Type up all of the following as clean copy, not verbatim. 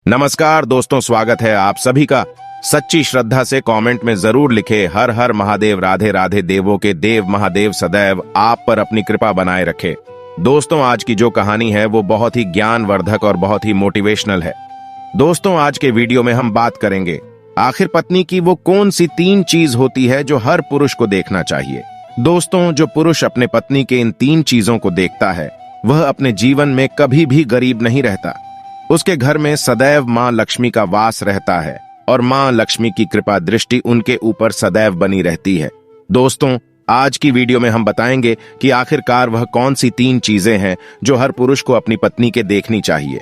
नमस्कार दोस्तों, स्वागत है आप सभी का। सच्ची श्रद्धा से कमेंट में जरूर लिखे हर हर महादेव, राधे राधे, देवों के देव महादेव सदैव आप पर अपनी कृपा बनाए रखे। दोस्तों, आज की जो कहानी है वो बहुत ही ज्ञानवर्धक और बहुत ही मोटिवेशनल है। दोस्तों, आज के वीडियो में हम बात करेंगे आखिर पत्नी की वो कौन सी 3 चीज होती है जो हर पुरुष को देखना चाहिए। दोस्तों, जो पुरुष अपने पत्नी के इन 3 चीजों को देखता है वह अपने जीवन में कभी भी गरीब नहीं रहता। उसके घर में सदैव मां लक्ष्मी का वास रहता है और मां लक्ष्मी की कृपा दृष्टि उनके ऊपर सदैव बनी रहती है। दोस्तों, आज की वीडियो में हम बताएंगे कि आखिरकार वह कौन सी 3 चीजें हैं जो हर पुरुष को अपनी पत्नी के देखनी चाहिए।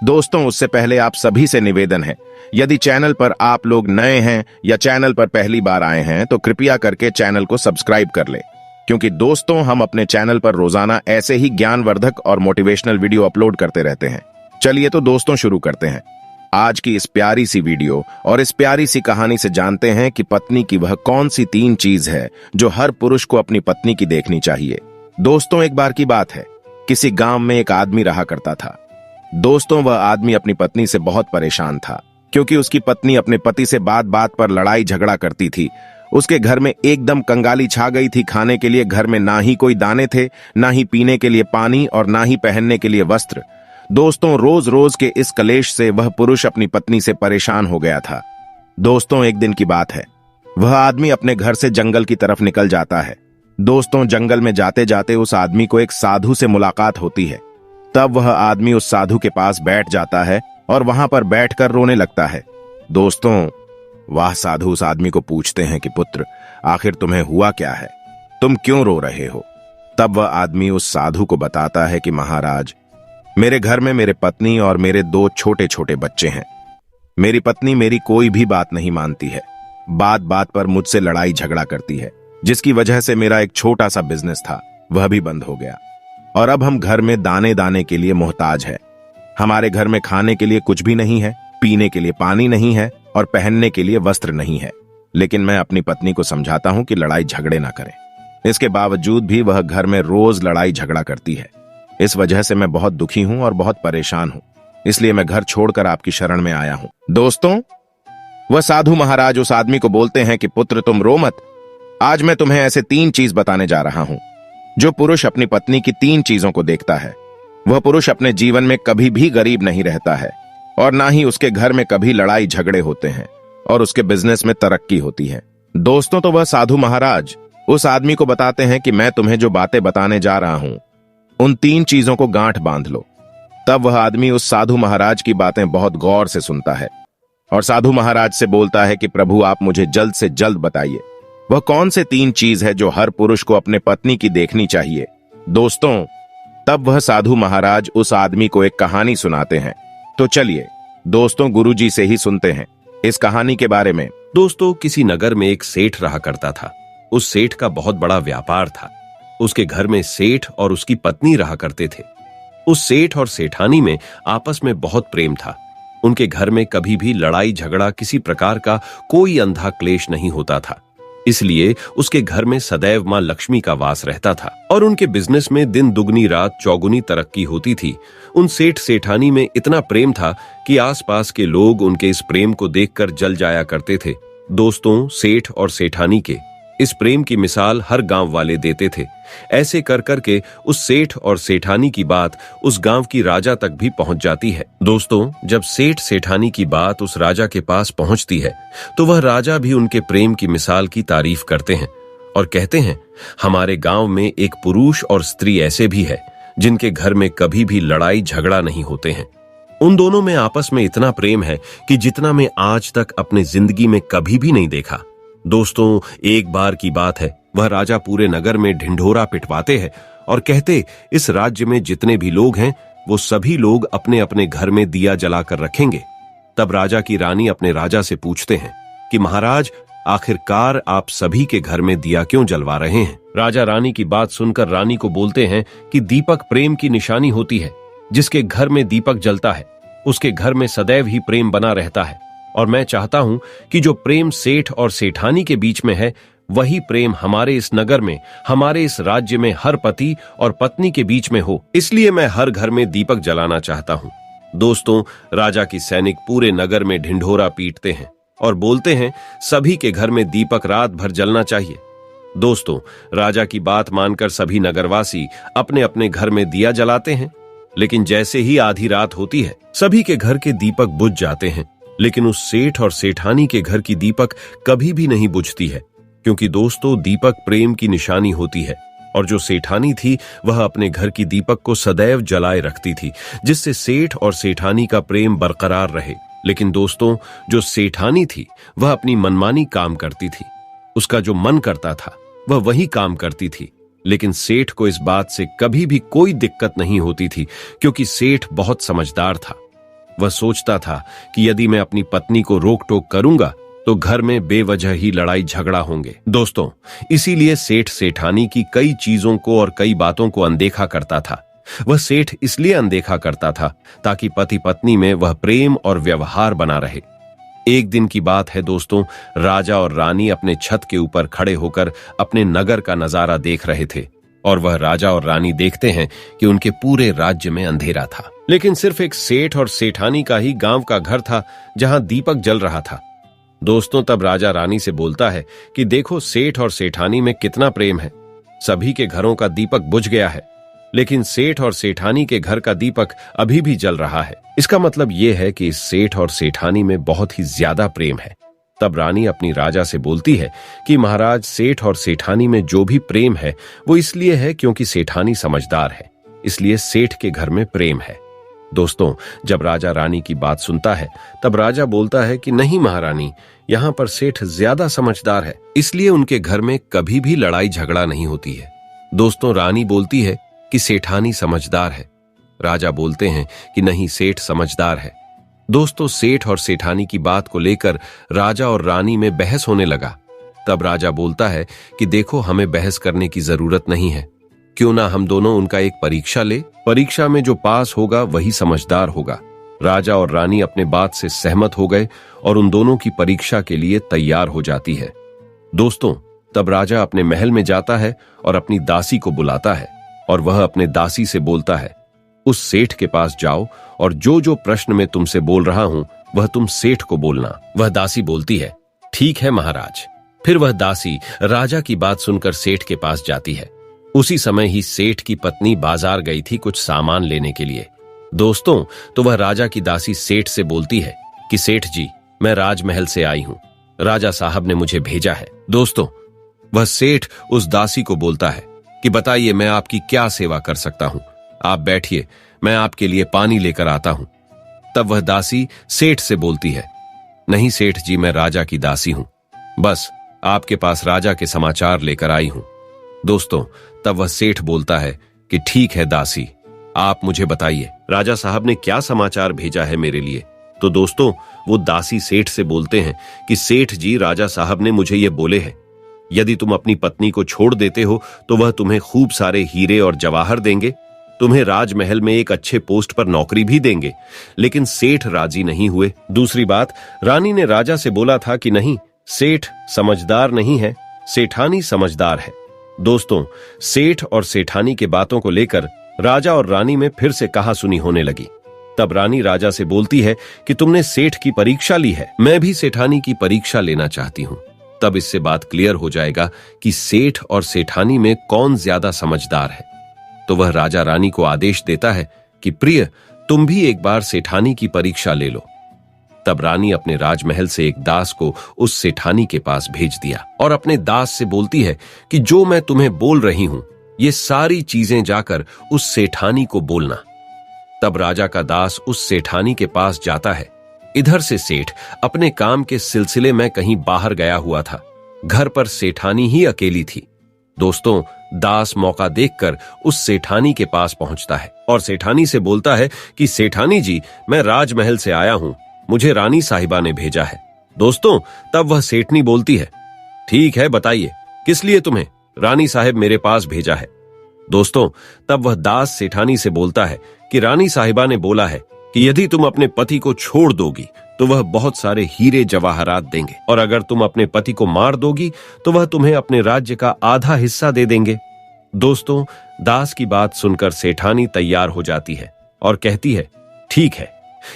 दोस्तों, उससे पहले आप सभी से निवेदन है, यदि चैनल पर आप लोग नए हैं या चैनल पर पहली बार आए हैं तो कृपया करके चैनल को सब्सक्राइब कर ले, क्योंकि दोस्तों हम अपने चैनल पर रोजाना ऐसे ही ज्ञानवर्धक और मोटिवेशनल वीडियो अपलोड करते रहते हैं। चलिए तो दोस्तों शुरू करते हैं आज की इस प्यारी सी वीडियो और इस प्यारी सी कहानी से जानते हैं कि पत्नी की वह कौन सी 3 चीज है जो हर पुरुष को अपनी पत्नी की देखनी चाहिए। दोस्तों, एक बार की बात है, किसी गांव में एक आदमी रहा करता था। दोस्तों, वह आदमी अपनी पत्नी से बहुत परेशान था क्योंकि उसकी पत्नी अपने पति से बात बात पर लड़ाई झगड़ा करती थी। उसके घर में एकदम कंगाली छा गई थी। खाने के लिए घर में ना ही कोई दाने थे, ना ही पीने के लिए पानी और ना ही पहनने के लिए वस्त्र। दोस्तों, रोज रोज के इस कलेश से वह पुरुष अपनी पत्नी से परेशान हो गया था। दोस्तों, एक दिन की बात है, वह आदमी अपने घर से जंगल की तरफ निकल जाता है। दोस्तों, जंगल में जाते जाते उस आदमी को एक साधु से मुलाकात होती है। तब वह आदमी उस साधु के पास बैठ जाता है और वहां पर बैठकर रोने लगता है। दोस्तों, वह साधु उस आदमी को पूछते हैं कि पुत्र, आखिर तुम्हें हुआ क्या है, तुम क्यों रो रहे हो। तब वह आदमी उस साधु को बताता है कि महाराज, मेरे घर में मेरे पत्नी और मेरे 2 छोटे छोटे बच्चे हैं। मेरी पत्नी मेरी कोई भी बात नहीं मानती है, बात बात पर मुझसे लड़ाई झगड़ा करती है, जिसकी वजह से मेरा एक छोटा सा बिजनेस था वह भी बंद हो गया और अब हम घर में दाने दाने के लिए मोहताज है। हमारे घर में खाने के लिए कुछ भी नहीं है, पीने के लिए पानी नहीं है और पहनने के लिए वस्त्र नहीं है। लेकिन मैं अपनी पत्नी को समझाता हूं कि लड़ाई झगड़े ना करें। इसके बावजूद भी वह घर में रोज लड़ाई झगड़ा करती है। इस वजह से मैं बहुत दुखी हूं और बहुत परेशान हूं, इसलिए मैं घर छोड़कर आपकी शरण में आया हूं। दोस्तों, वह साधु महाराज उस आदमी को बोलते हैं कि पुत्र तुम रो मत, आज मैं तुम्हें ऐसे 3 चीज बताने जा रहा हूं। जो पुरुष अपनी पत्नी की 3 चीजों को देखता है वह पुरुष अपने जीवन में कभी भी गरीब नहीं रहता है और ना ही उसके घर में कभी लड़ाई झगड़े होते हैं और उसके बिजनेस में तरक्की होती है। दोस्तों, तो वह साधु महाराज उस आदमी को बताते हैं कि मैं तुम्हें जो बातें बताने जा रहा हूं उन 3 चीजों को गांठ बांध लो। तब वह आदमी उस साधु महाराज की बातें बहुत गौर से सुनता है और साधु महाराज से बोलता है कि प्रभु, आप मुझे जल्द से जल्द बताइए वह कौन से 3 चीज है जो हर पुरुष को अपने पत्नी की देखनी चाहिए। दोस्तों, तब वह साधु महाराज उस आदमी को एक कहानी सुनाते हैं। तो चलिए दोस्तों, गुरुजी से ही सुनते हैं इस कहानी के बारे में। दोस्तों, किसी नगर में एक सेठ रहा करता था। उस सेठ का बहुत बड़ा व्यापार था। उसके घर में सेठ और उसकी पत्नी रहा करते थे। उस सेठ और सेठानी में आपस में बहुत प्रेम था। उनके घर में कभी भी लड़ाई झगड़ा, किसी प्रकार का कोई अंधा क्लेश नहीं होता था। इसलिए उसके घर में सदैव मां लक्ष्मी का वास रहता था और उनके बिजनेस में दिन दुगनी रात चौगुनी तरक्की होती थी। उन सेठ सेठानी में इतना प्रेम था कि आसपास के लोग उनके इस प्रेम को देखकर जल जाया करते थे। दोस्तों, सेठ और सेठानी के इस प्रेम की मिसाल हर गांव वाले देते थे। ऐसे कर करके उस सेठ और सेठानी की बात उस गांव की राजा तक भी पहुंच जाती है। दोस्तों, जब सेठ सेठानी की बात उस राजा के पास पहुंचती है तो वह राजा भी उनके प्रेम की मिसाल की तारीफ करते हैं और कहते हैं, हमारे गांव में एक पुरुष और स्त्री ऐसे भी है जिनके घर में कभी भी लड़ाई झगड़ा नहीं होते हैं। उन दोनों में आपस में इतना प्रेम है कि जितना मैं आज तक अपने जिंदगी में कभी भी नहीं देखा। दोस्तों, एक बार की बात है, वह राजा पूरे नगर में ढिंढोरा पिटवाते हैं और कहते, इस राज्य में जितने भी लोग हैं वो सभी लोग अपने अपने घर में दिया जलाकर रखेंगे। तब राजा की रानी अपने राजा से पूछते हैं कि महाराज, आखिरकार आप सभी के घर में दिया क्यों जलवा रहे हैं। राजा रानी की बात सुनकर रानी को बोलते हैं कि दीपक प्रेम की निशानी होती है। जिसके घर में दीपक जलता है उसके घर में सदैव ही प्रेम बना रहता है और मैं चाहता हूं कि जो प्रेम सेठ और सेठानी के बीच में है वही प्रेम हमारे इस नगर में, हमारे इस राज्य में हर पति और पत्नी के बीच में हो। इसलिए मैं हर घर में दीपक जलाना चाहता हूँ। दोस्तों, राजा की सैनिक पूरे नगर में ढिंढोरा पीटते हैं और बोलते हैं सभी के घर में दीपक रात भर जलना चाहिए। दोस्तों, राजा की बात मानकर सभी नगरवासी अपने अपने घर में दिया जलाते हैं, लेकिन जैसे ही आधी रात होती है सभी के घर के दीपक बुझ जाते हैं। लेकिन उस सेठ और सेठानी के घर की दीपक कभी भी नहीं बुझती है, क्योंकि दोस्तों दीपक प्रेम की निशानी होती है और जो सेठानी थी वह अपने घर की दीपक को सदैव जलाए रखती थी, जिससे सेठ और सेठानी का प्रेम बरकरार रहे। लेकिन दोस्तों, जो सेठानी थी वह अपनी मनमानी काम करती थी। उसका जो मन करता था वह वही काम करती थी। लेकिन सेठ को इस बात से कभी भी कोई दिक्कत नहीं होती थी, क्योंकि सेठ बहुत समझदार था। वह सोचता था कि यदि मैं अपनी पत्नी को रोक टोक करूंगा तो घर में बेवजह ही लड़ाई झगड़ा होंगे। दोस्तों, इसीलिए सेठ सेठानी की कई चीजों को और कई बातों को अनदेखा करता था। वह सेठ इसलिए अनदेखा करता था ताकि पति पत्नी में वह प्रेम और व्यवहार बना रहे। एक दिन की बात है दोस्तों, राजा और रानी अपने छत के ऊपर खड़े होकर अपने नगर का नजारा देख रहे थे और वह राजा और रानी देखते हैं कि उनके पूरे राज्य में अंधेरा था, लेकिन सिर्फ एक सेठ और सेठानी का ही गांव का घर था जहां दीपक जल रहा था। दोस्तों, तब राजा रानी से बोलता है कि देखो सेठ और सेठानी में कितना प्रेम है। सभी के घरों का दीपक बुझ गया है, लेकिन सेठ और सेठानी के घर का दीपक अभी भी जल रहा है। इसका मतलब यह है कि इस सेठ और सेठानी में बहुत ही ज्यादा प्रेम है। तब रानी अपनी राजा से बोलती है कि महाराज, सेठ और सेठानी में जो भी प्रेम है वो इसलिए है क्योंकि सेठानी समझदार है, इसलिए सेठ के घर में प्रेम है। दोस्तों, जब राजा रानी की बात सुनता है तब राजा बोलता है कि नहीं महारानी, यहाँ पर सेठ ज्यादा समझदार है, इसलिए उनके घर में कभी भी लड़ाई झगड़ा नहीं होती है। दोस्तों, रानी बोलती है कि सेठानी समझदार है। राजा बोलते हैं कि नहीं, सेठ समझदार है। दोस्तों, सेठ और सेठानी की बात को लेकर राजा और रानी में बहस होने लगा। तब राजा बोलता है कि देखो, हमें बहस करने की जरूरत नहीं है, क्यों ना हम दोनों उनका एक परीक्षा ले। परीक्षा में जो पास होगा वही समझदार होगा। राजा और रानी अपने बात से सहमत हो गए और उन दोनों की परीक्षा के लिए तैयार हो जाती है। दोस्तों, तब राजा अपने महल में जाता है और अपनी दासी को बुलाता है और वह अपने दासी से बोलता है, उस सेठ के पास जाओ और जो जो प्रश्न मैं तुमसे बोल रहा हूं वह तुम सेठ को बोलना। वह दासी बोलती है, ठीक है महाराज। फिर वह दासी राजा की बात सुनकर सेठ के पास जाती है। उसी समय ही सेठ की पत्नी बाजार गई थी कुछ सामान लेने के लिए। दोस्तों, तो वह राजा की दासी सेठ से बोलती है कि सेठ जी, मैं राजमहल से आई हूं, राजा साहब ने मुझे भेजा है। दोस्तों, वह सेठ उस दासी को बोलता है कि बताइए मैं आपकी क्या सेवा कर सकता हूं, आप बैठिए, मैं आपके लिए पानी लेकर आता हूं। तब वह दासी सेठ से बोलती है, नहीं सेठ जी, मैं राजा की दासी हूं, बस आपके पास राजा के समाचार लेकर आई हूं। दोस्तों, तब वह सेठ बोलता है कि ठीक है दासी, आप मुझे बताइए राजा साहब ने क्या समाचार भेजा है मेरे लिए। तो दोस्तों, वो दासी सेठ से बोलते हैं कि सेठ जी, राजा साहब ने मुझे ये बोले हैं, यदि तुम अपनी पत्नी को छोड़ देते हो तो वह तुम्हें खूब सारे हीरे और जवाहर देंगे, तुम्हें राजमहल में एक अच्छे पोस्ट पर नौकरी भी देंगे। लेकिन सेठ राजी नहीं हुए। दूसरी बात, रानी ने राजा से बोला था कि नहीं, सेठ समझदार नहीं है, सेठानी समझदार है। दोस्तों, सेठ और सेठानी के बातों को लेकर राजा और रानी में फिर से कहासुनी होने लगी। तब रानी राजा से बोलती है कि तुमने सेठ की परीक्षा ली है, मैं भी सेठानी की परीक्षा लेना चाहती हूं। तब इससे बात क्लियर हो जाएगा कि सेठ और सेठानी में कौन ज्यादा समझदार है। तो वह राजा रानी को आदेश देता है कि प्रिय, तुम भी एक बार सेठानी की परीक्षा ले लो। तब रानी अपने राजमहल से एक दास को उस सेठानी के पास भेज दिया और अपने दास से बोलती है कि जो मैं तुम्हें बोल रही हूं ये सारी चीजें जाकर उस सेठानी को बोलना। तब राजा का दास उस सेठानी के पास जाता है। इधर से सेठ अपने काम के सिलसिले में कहीं बाहर गया हुआ था। घर पर सेठानी ही अकेली थी। दोस्तों, दास मौका देखकर उस सेठानी के पास पहुंचता है और सेठानी से बोलता है कि सेठानी जी, मैं राजमहल से आया हूं, मुझे रानी साहिबा ने भेजा है। दोस्तों, तब वह सेठनी बोलती है, ठीक है बताइए, किस लिए तुम्हें रानी साहिब मेरे पास भेजा है। दोस्तों, तब वह दास सेठानी से बोलता है कि रानी साहिबा ने बोला है कि यदि तुम अपने पति को छोड़ दोगी तो वह बहुत सारे हीरे जवाहरात देंगे, और अगर तुम अपने पति को मार दोगी तो वह तुम्हें अपने राज्य का आधा हिस्सा दे देंगे। दोस्तों, दास की बात सुनकर सेठानी तैयार हो जाती है और कहती है, ठीक है,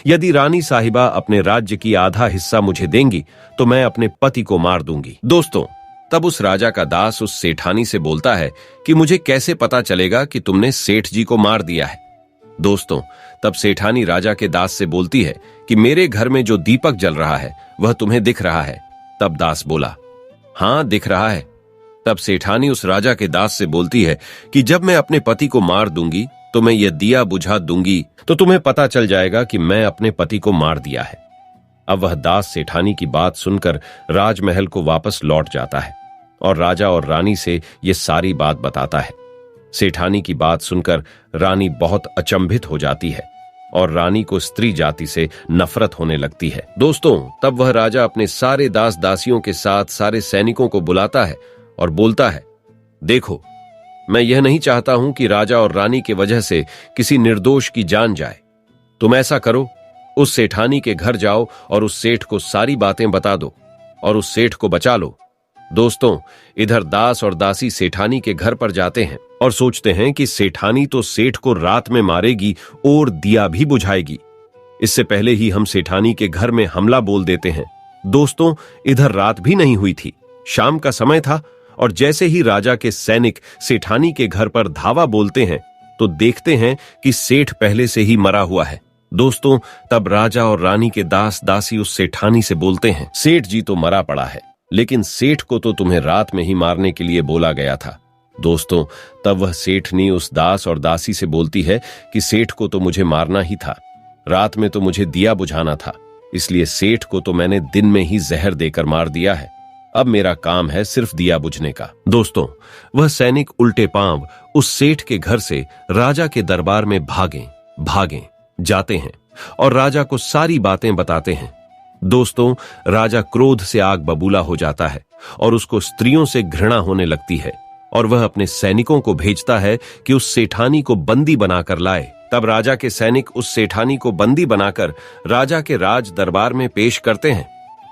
यदि रानी साहिबा अपने राज्य की आधा हिस्सा मुझे देंगी तो मैं अपने पति को मार दूंगी। दोस्तों, तब उस राजा का दास उस सेठानी से बोलता है कि मुझे कैसे पता चलेगा कि तुमने सेठ जी को मार दिया है। दोस्तों, तब सेठानी राजा के दास से बोलती है कि मेरे घर में जो दीपक जल रहा है वह तुम्हें दिख रहा है। तब दास बोला, हाँ दिख रहा है। तब सेठानी उस राजा के दास से बोलती है कि जब मैं अपने पति को मार दूंगी तो मैं यह दिया बुझा दूंगी तो तुम्हें पता चल जाएगा कि मैं अपने पति को मार दिया है। अब वह दास सेठानी की बात सुनकर राजमहल को वापस लौट जाता है और राजा और रानी से यह सारी बात बताता है। सेठानी की बात सुनकर रानी बहुत अचंभित हो जाती है और रानी को स्त्री जाति से नफरत होने लगती है। दोस्तों, तब वह राजा अपने सारे दास दासियों के साथ सारे सैनिकों को बुलाता है और बोलता है, देखो, मैं यह नहीं चाहता हूं कि राजा और रानी की वजह से किसी निर्दोष की जान जाए। तुम ऐसा करो, उस सेठानी के घर जाओ और उस सेठ को सारी बातें बता दो और उस सेठ को बचा लो। दोस्तों, इधर दास और दासी सेठानी के घर पर जाते हैं और सोचते हैं कि सेठानी तो सेठ को रात में मारेगी और दिया भी बुझाएगी। इससे पहले ही हम सेठानी के घर में हमला बोल देते हैं। दोस्तों, इधर रात भी नहीं हुई थी, शाम का समय था और जैसे ही राजा के सैनिक सेठानी के घर पर धावा बोलते हैं तो देखते हैं कि सेठ पहले से ही मरा हुआ है। दोस्तों, तब राजा और रानी के दास दासी उस सेठानी से बोलते हैं, सेठ जी तो मरा पड़ा है, लेकिन सेठ को तो तुम्हें रात में ही मारने के लिए बोला गया था। दोस्तों, तब वह सेठनी उस दास और दासी से बोलती है कि सेठ को तो मुझे मारना ही था, रात में तो मुझे दिया बुझाना था, इसलिए सेठ को तो मैंने दिन में ही जहर देकर मार दिया है। अब मेरा काम है सिर्फ दिया बुझने का। दोस्तों, वह सैनिक उल्टे पांव उस सेठ के घर से राजा के दरबार में भागें जाते हैं और राजा को सारी बातें बताते हैं। दोस्तों, राजा क्रोध से आग बबूला हो जाता है और उसको स्त्रियों से घृणा होने लगती है और वह अपने सैनिकों को भेजता है कि उस सेठानी को बंदी बनाकर लाए। तब राजा के सैनिक उस सेठानी को बंदी बनाकर राजा के राज दरबार में पेश करते हैं।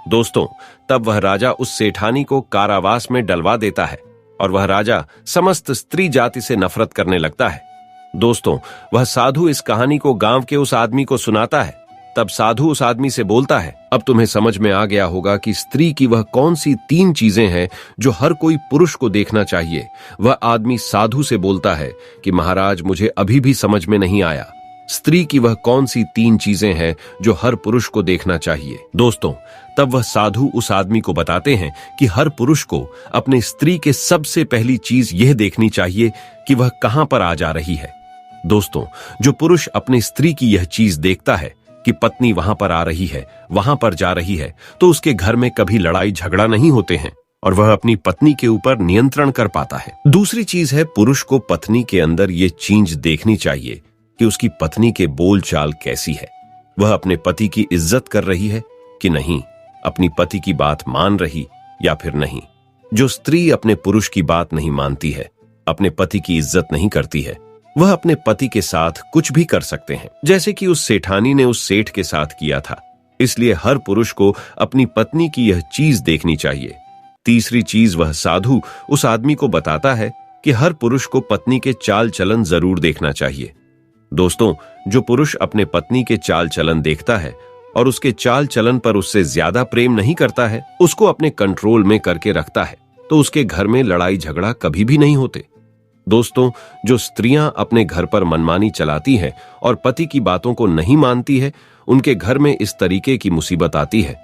दोस्तों, तब वह राजा उस सेठानी को कारावास में डलवा देता है और वह राजा समस्त स्त्री जाति से नफरत करने लगता है। दोस्तों, वह साधु इस कहानी को गांव के उस आदमी को सुनाता है। तब साधु उस आदमी से बोलता है, अब तुम्हें समझ में आ गया होगा कि स्त्री की वह कौन सी 3 चीजें हैं जो हर कोई पुरुष को देखना चाहिए। वह आदमी साधु से बोलता है कि महाराज, मुझे अभी भी समझ में नहीं आया, स्त्री की वह कौन सी 3 चीजें हैं जो हर पुरुष को देखना चाहिए। दोस्तों, तब वह साधु उस आदमी को बताते हैं कि हर पुरुष को अपने स्त्री के सबसे पहली चीज यह देखनी चाहिए कि वह कहां पर आ जा रही है। दोस्तों, जो पुरुष अपनी स्त्री की यह चीज देखता है कि पत्नी वहां पर आ रही है, वहां पर जा रही है, तो उसके घर में कभी लड़ाई झगड़ा नहीं होते हैं और वह अपनी पत्नी के ऊपर नियंत्रण कर पाता है। दूसरी चीज है, पुरुष को पत्नी के अंदर ये चीज देखनी चाहिए कि उसकी पत्नी के बोलचाल कैसी है, वह अपने पति की इज्जत कर रही है कि नहीं, अपनी पति की बात मान रही या फिर नहीं। जो स्त्री अपने पुरुष की बात नहीं मानती है, अपने पति की इज्जत नहीं करती है, वह अपने पति के साथ कुछ भी कर सकते हैं, जैसे कि उस सेठानी ने उस सेठ के साथ किया था। इसलिए हर पुरुष को अपनी पत्नी की यह चीज देखनी चाहिए। तीसरी चीज, वह साधु उस आदमी को बताता है कि हर पुरुष को पत्नी के चाल चलन जरूर देखना चाहिए। दोस्तों, जो पुरुष अपने पत्नी के चाल चलन देखता है और उसके चाल चलन पर उससे ज्यादा प्रेम नहीं करता है, उसको अपने कंट्रोल में करके रखता है, तो उसके घर में लड़ाई झगड़ा कभी भी नहीं होते। दोस्तों, जो स्त्रियां अपने घर पर मनमानी चलाती हैं और पति की बातों को नहीं मानती है, उनके घर में इस तरीके की मुसीबत आती है।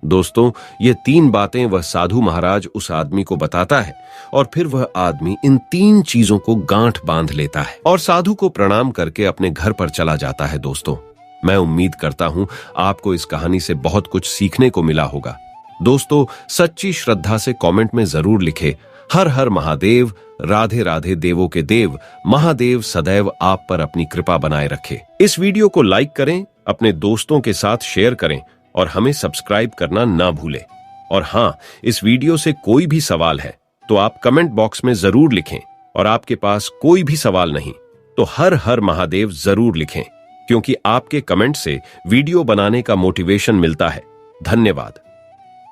दोस्तों, ये 3 बातें वह साधु महाराज उस आदमी को बताता है और फिर वह आदमी इन 3 चीजों को गांठ बांध लेता है और साधु को प्रणाम करके अपने घर पर चला जाता है। दोस्तों, मैं उम्मीद करता हूं आपको इस कहानी से बहुत कुछ सीखने को मिला होगा। दोस्तों, सच्ची श्रद्धा से कमेंट में जरूर लिखें, हर हर महादेव, राधे राधे देवों के देव, महादेव सदैव आप पर अपनी कृपा बनाए रखे। इस वीडियो को लाइक करें, अपने दोस्तों के साथ शेयर करें और हमें सब्सक्राइब करना ना भूलें। और हाँ, इस वीडियो से कोई भी सवाल है तो आप कमेंट बॉक्स में जरूर लिखें, और आपके पास कोई भी सवाल नहीं तो हर हर महादेव जरूर लिखें, क्योंकि आपके कमेंट से वीडियो बनाने का मोटिवेशन मिलता है। धन्यवाद।